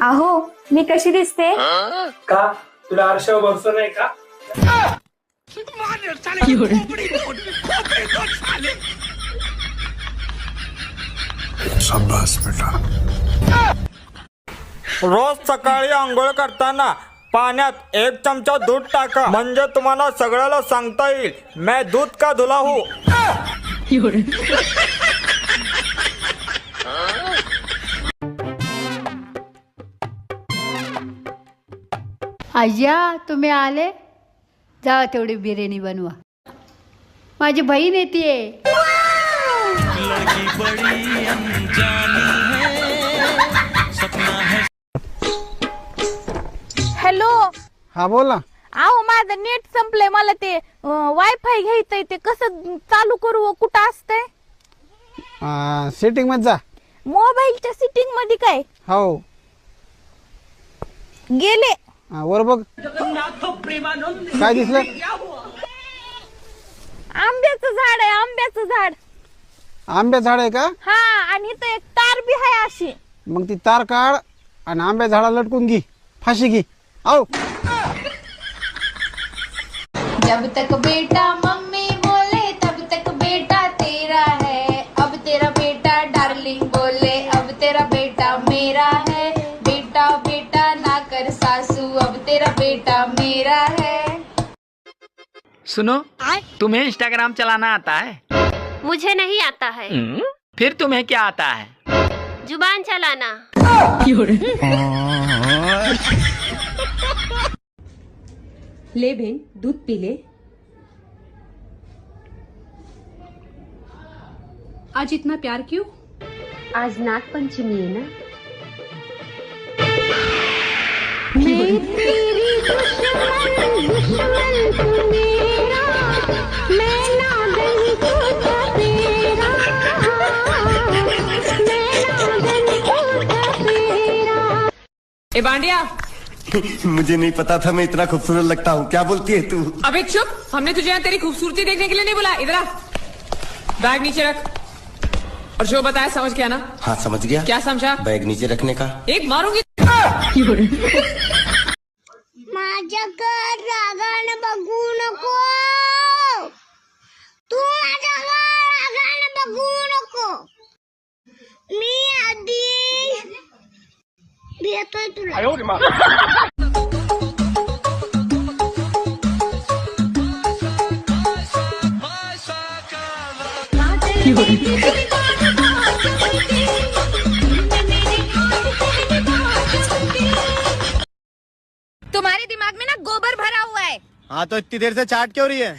अहो मी कशी दिसते? का तुला आरशावर भरोसा नाही का? शाबास बेटा. रोज सकाळी आंघोळ करताना पाण्यात 1 चमचा दूध टाका, म्हणजे तुम्हाला सगळ्याला सांगता येईल मैं दूध का धुला हूँ. आज्या तुम्ही आले, जा तेवढी बिर्याणी बनवा. माझी बहीण येते. हॅलो. हा बोल ना. अहो माझं नेट संपलंय, मला ते वायफाय घ्यायचंय, ते कसं चालू करू? कुठं असतंय? सेटिंग मध्ये जा. मोबाईलच्या सेटिंग मध्ये काय? हो गेले. वर बघ काय दिसलं. आंब्याचं झाड आहे, आंब्याचं झाड. आंब्या झाड आहे का? हा, आणि इथं एक तार बी आहे अशी. मग ती तार काढ आणि आंब्या झाडाला लटकून घे, फाशी घे. आओ. जब तक बेटा मम्मी बोले तब तक बेटा तेरा है. अब तेरा बेटा डार्लिंग बोले अब तेरा बेटा मेरा है. बेटा बेटा ना कर सासू, अब तेरा बेटा मेरा है. सुनो, तुम्हें इंस्टाग्राम चलाना आता है? मुझे नहीं आता है. फिर तुम्हें क्या आता है? जुबान चलाना. ले बहन, दूध पी ले. आज इतना प्यार क्यों? आज नाग पंचमी है ना. मैं तेरी दुश्मन, दुश्मन तू मेरा, मैं नागन टूटा तेरा, मैं नागन टूटा तेरा. ए बांडिया. मुझे नहीं पता था मैं इतना खूबसूरत लगता हूँ. क्या बोलती है तू? अबे चुप, हमने तुझे यहाँ तेरी खूबसूरती देखने के लिए नहीं बुला. इधर आ, बैग नीचे रख और जो बताया समझ गया ना? हाँ समझ गया. क्या समझा? बैग नीचे रखने का. एक मारूंगी. माझ्याकडे रागानं बघू नको. तू माझ्याकडे रागानं बघू नको. मी आधी भेटतोय तुला. तुम्हारे दिमाग में ना गोबर भरा हुआ है. हाँ तो इतनी देर से चाट क्यों रही है?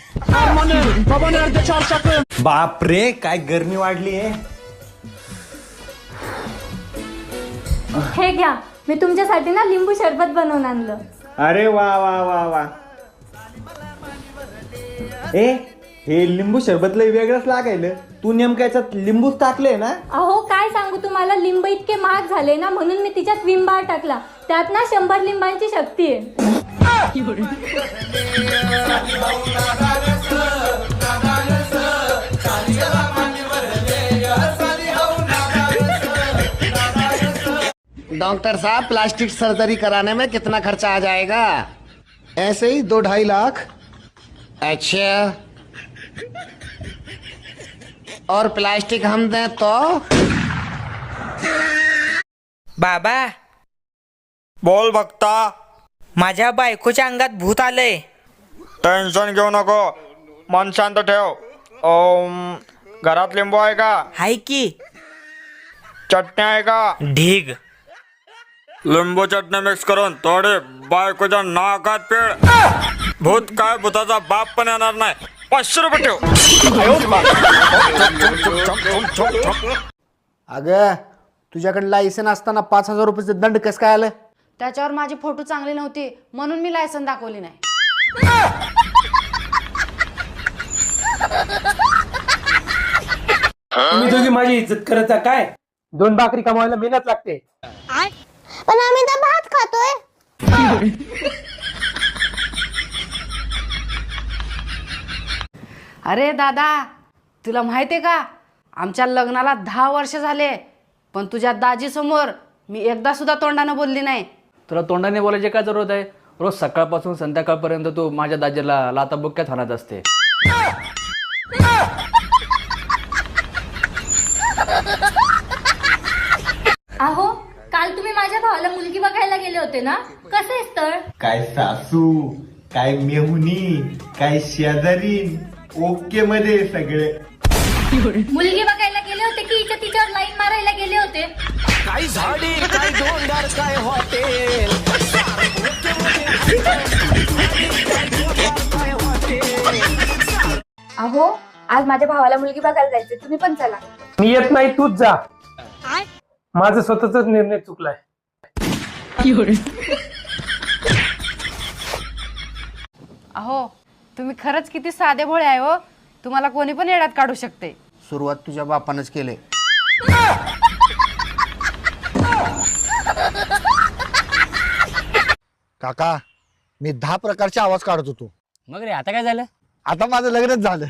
बाप रे, काय गरमी वाढली आहे. हे घ्या, मी तुमच्यासाठी ना लिंबू सरबत बनवून आणलं. अरे वा वा वा वा. ए, हे लिंबू सरबत लय वेगळंच लागायलं. तू नेमकं याच्यात लिंबूच टाकले ना? अहो काय सांगू तुम्हाला, लिंब इतके महाग झाले ना, म्हणून मी तिच्यात विंबार टाकला. त्यात ना 100 लिंबांची शक्ती आहे. डॉक्टर साहब, प्लास्टिक सर्जरी कराने में कितना खर्चा आ जाएगा? ऐसे ही 2-2.5 लाख. अच्छा, और प्लास्टिक हम दें तो? बाबा, बोल बघता. माझ्या बायकोच्या अंगात भूत आलंय. टेन्शन घेऊ नको, मन शांत ठेव. घरात लिंबू आहे का? हाय की. चटणी आहे का? ढीग. लिंबू चटणी मिक्स करून थोडी बायकोच्या नाकात पेळ. भूत काय, भूताचा बाप पण येणार नाही. 500 रुपये ठेव. अगं तुझ्याकडे लायसन असताना 5,000 रुपयाचं दंड कसं काय आलं? त्याच्यावर माझी फोटो चांगली नव्हती म्हणून मी लायसन दाखवली नाही. तुम्ही दोघी माझी इज्जत करता काय? 2 भाकरी कमावायला मेहनत लागते. पण आम्ही तर भात खातोय. अरे दादा, तुला माहितीये का, आमच्या लग्नाला 10 वर्ष झाले, पण तुझ्या दाजी समोर मी एकदा सुद्धा तोंडानं बोलली नाही. तुला तोंडाने बोलायची काय जरूरत आहे? रोज सकाळपासून संध्याकाळपर्यंत तू माझ्या दाजीला लाताबुक्क्यात हाणत असते. अहो काल तुम्ही माझ्या भावाला मुलगी बघायला गेले होते ना, कसं आहे स्थळ? काय सासू, काय मेहुणी, काय शेजारी, ओके मध्ये सगळे. मुलगी बघायला गेले होते की तिच्यावर लाईन मारायला गेले होते? काय झाडी, काय दोनदार, काय हॉटेल. अहो आज माझ्या भावाला मुलगी बघायला जायचं, तुम्ही पण चला. मी येत नाही, तूच जा. माझा स्वतःचाच निर्णय चुकलाय. अहो तुम्ही खरंच किती साधे भोळे आहे हो. तुम्हाला कोणी पण येड्यात काढू शकते. सुरुवात तुझ्या बापानंच केले. काका मी 10 प्रकारचे आवाज काढत होतो. मग रे आता काय झालं? आता माझं लग्नच झालं.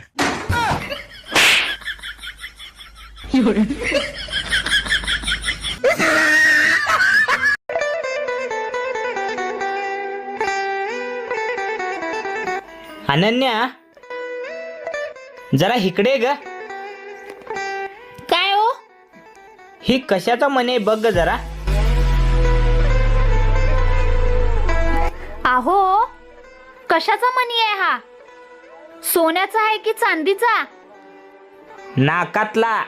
अनन्या जरा इकडे ग. काय हो? ही कशाचा मने बघ ग जरा. अहो कशाचा मणी आहे हा? सोन्याचा आहे की चांदीचा? नाकातला.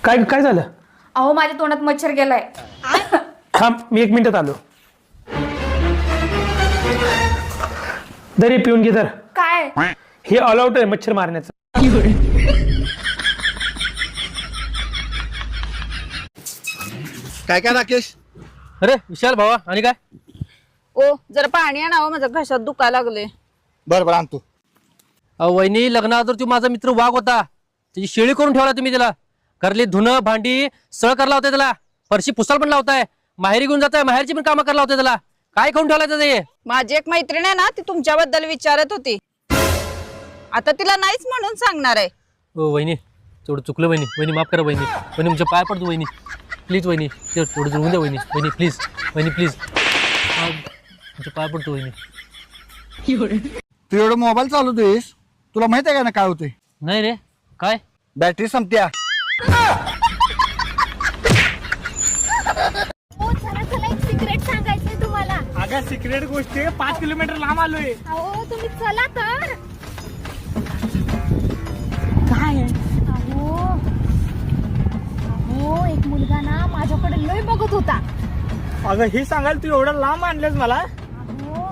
काय काय झालं? अहो माझ्या तोंडात मच्छर गेलाय. थांब, मी 1 मिनिटात आलो. दरी पिऊन घे. तर काय? हे ऑल आउट आहे मच्छर मारण्याचं. काय काय राकेश? अरे विशाल भावा, आणि काय? ओ जरा पाणी आणावं, माझ्या घशात दुखायला लागले. बरं आणतो. वहिनी लग्नावर तू माझा मित्र वाघ होता, त्याची शेळी करून ठेवला तुम्ही त्याला. घरली धुणं भांडी सळ करला होता त्याला, फरशी पुसाल पण लावताय, माहेरी घेऊन जाताय, माहेरची पण कामं करला होता त्याला. काय खाऊन ठेवला त्याचं? माझी एक मैत्रीण आहे ना, ती तुमच्याबद्दल विचारत होती. आता तिला नाहीच म्हणून सांगणार आहे. हो वहिनी, तेवढं चुकलं वहिनी. वहिनी माफ करा वहिनी. वहिनी तुमच्या पाय पडतो वहिनी, प्लीज वहिनी. थोडं जुळवून द्या वहिनी. वहिनी प्लीज, वहिनी प्लीज, तुमच्या पाय पडतो वहिनी. तू एवढं मोबाईल चालवतोयस, तुला माहित आहे का ना काय होतंय? नाही रे, काय? बॅटरी संपत्या. एक सिक्रेट सांगायचंय तुम्हाला. अगं सिक्रेट गोष्टी 5 किलोमीटर लांब आलोय. अहो तुम्ही चला तर. काय? अहो एक मुलगा ना माझ्याकडे लय बघत होता. अगं हे सांगाल तू एवढं लांब आणलंस मला? अहो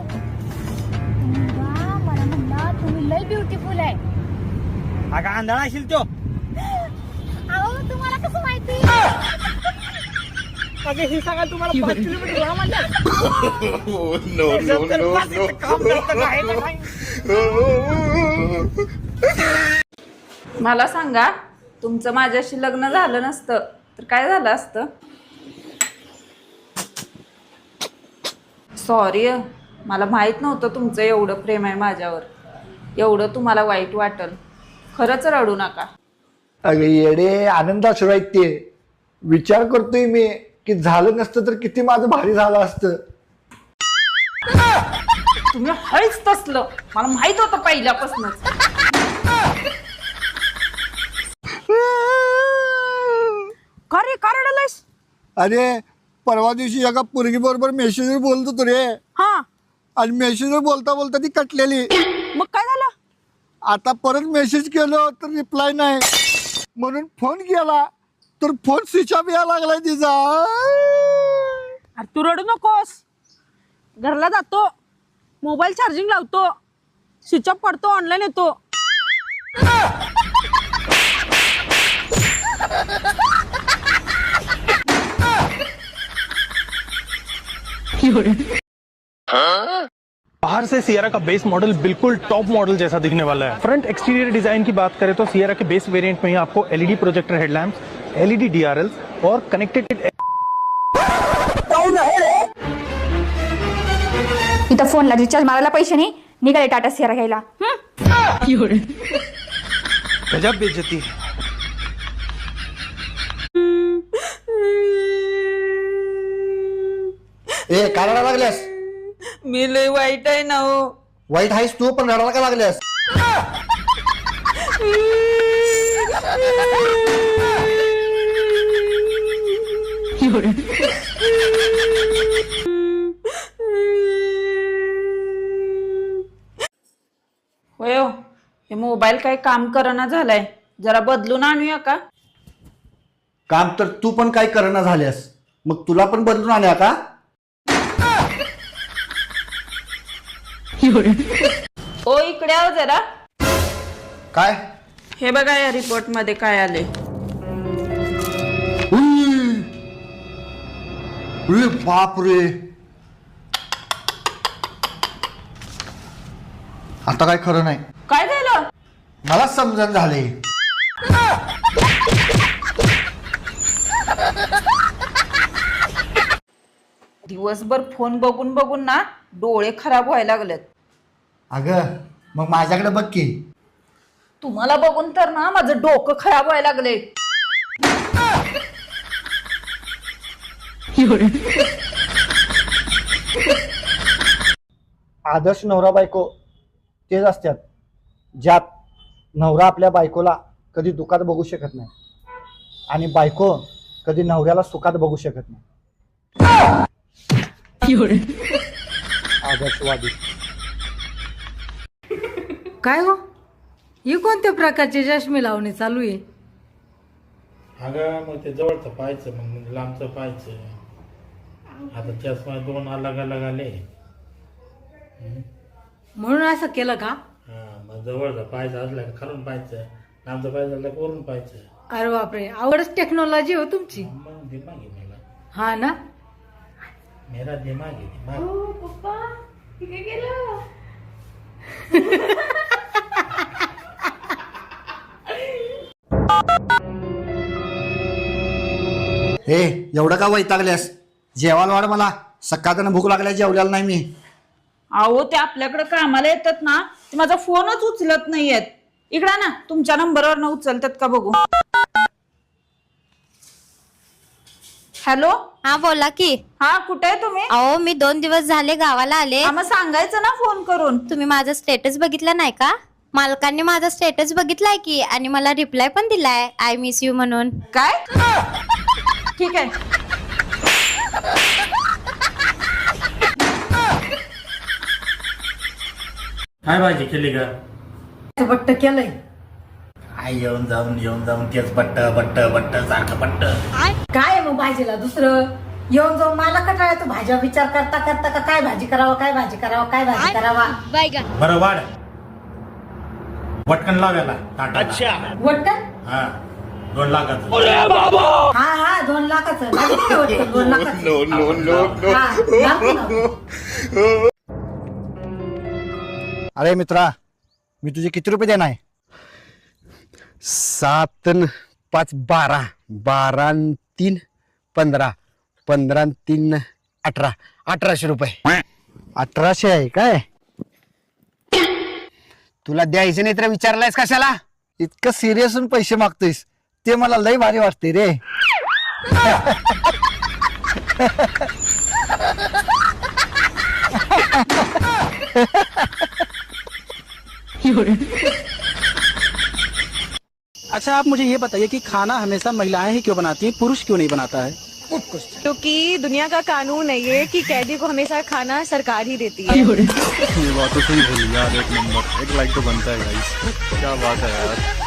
मुलगा मला म्हणला तुम्ही लय ब्युटिफुल आहे. अगं आंधळा असेल तो. अहो तुम्हाला कसं माहिती? अगं हे सांगाल तुम्हाला 5 किलोमीटर लांब आणलं. मला सांगा, तुमचं माझ्याशी लग्न झालं नसतं तर काय झालं असतं? सॉरी, मला माहित नव्हतं तुमचं एवढं प्रेम आहे माझ्यावर, एवढं तुम्हाला वाईट वाटल. खरंच रडू नका. अगे येडे, आनंद अश्रू ते. विचार करतोय मी की झालं नसतं तर किती माझं भारी झालं असतं. तुम्ही हळीच तसलं, मला माहित होतं पहिल्यापासूनच. का रे, का रडलायस? अरे परवा दिवशी एका पोरगी बरोबर मेसेजवर बोलत होतो रे. हा, आणि मेसेजवर बोलता बोलता ती कटलेली. मग काय झालं? आता परत मेसेज केलं तर रिप्लाय नाही, म्हणून फोन केला तर फोन स्विच ऑफ यायला लागलाय तिचा. अरे तू रडू नकोस. घरला जातो, मोबाईल चार्जिंग लावतो, स्विच ऑफ करतो, ऑनलाईन येतो. बाहर से सियरा का बेस मॉडल बिल्कुल टॉप मॉडल जैसा दिखने वाला है. फ्रंट एक्सटीरियर डिजाइन की बात करें तो सियरा के बेस वेरिएंट में ही आपको LED projector headlamps, LED DRLs और कनेक्टेड तुझा फोनला रिचार्ज मारायला पैसे नाही, निघाले टाटा सियारा घ्यायला. गजब बेइज्जती. ए काय रडायला लागल्यास? मी लय वाईट आहे ना हो. वाईट आहेस तू, पण रडायला का लागल्यास? होय हो, हे मोबाईल काही काम करना झालाय, जरा बदलून आणूया का? काम तर तू पण काय करणं झाल्यास, मग तुला पण बदलून आणूया का? ओ इकडे आहो जरा. काय? हे बघा या रिपोर्ट मध्ये काय आले. बाप रे, आता काय खरं नाही. काय झालं? मला समजून झाले. दिवसभर फोन बघून बघून ना डोळे खराब व्हायला लागलेत. अगं मग माझ्याकडे बघ की. तुम्हाला बघून तर ना माझं डोकं खराब व्हायला लागले. आदर्श नवरा बायको तेच असतात ज्यात नवरा आपल्या बायकोला कधी दुःखात बघू शकत नाही आणि बायको कधी नवऱ्याला सुखात बघू शकत नाही. आदर्शवादी. काय हो, ही कोणत्या प्रकारची चष्मे लावणी चालू आहे? अगं मग ते जवळचं पाहायचं, मग लांबचं पाहायचं. आता चष्मा 2 अलग अलग आले. म्हणून असं केलं का? मग जवळचं पाहायचं असलं का खालून पाहायचं, लांबचं पाहायचं असलं का वरून पाहायचं. अरे बापरे, आवडच टेक्नॉलॉजी हो तुमची. मग दिमाग आहे मला, हा ना. मेरा दिमाग आहे दिमाग. पप्पा काय केलं? हे एवढं का वैतागल्यास? जेवायला वाढ मला, सकाळचं भूक लागल्या, जेवलेला नाही मी. अहो ते आपल्याकडे कामाला येतात ना, ते माझा फोनच उचलत नाहीयेत. इकडा ना, तुमच्या नंबरवर न उचलतात का बघू. हॅलो. हा बोला की. हा कुठे आहे तुम्ही? अहो मी 2 दिवस झाले गावाला आले. मग सांगायचं ना फोन करून. तुम्ही माझा स्टेटस बघितला नाही का? मालकांनी माझा स्टेटस बघितलाय की आणि मला रिप्लाय पण दिलाय, आय मिस यू म्हणून. काय? ठीक आहे. काय भाजी केली का? बट्ट केलंय. येऊन जाऊन तेच बट्ट बट्ट बट्ट सारखं बट्ट. काय मग भाजीला दुसरं? येऊन जाऊन मला कटाळा येतो भाज्या विचार करता करता का काय भाजी करावा, काय भाजी करावा, काय भाजी करावा. बरं वाढ, वटकन लावायला. अच्छा. वट्टन? हा 2 लाखाचं. हा हा 2 लाखाचं. 2 लाखाचं. हा, लागतं ना. अरे मित्रा, मी तुझे किती रुपये देणार? 7 न 5 12, 12 न 3 15, 15 न 3 18, 1800 रुपये. 1800 आहे काय? तुला द्यायचे नाही तर विचारलायस कशाला? इतकं सिरियस होऊन पैसे मागतोयस ते मला लय भारी वाटते रे. अच्छा आप मुझे ये बताइए कि खाना हमेशा महिलाएं ही क्यों बनाती हैं, पुरुष क्यों नहीं बनाता है? क्योंकि दुनिया का कानून है ये कि कैदी को हमेशा खाना सरकार ही देती है. ये बात तो सही बोली यार, एक नंबर. एक लाइक तो बनता है गाइस. क्या बात है यार.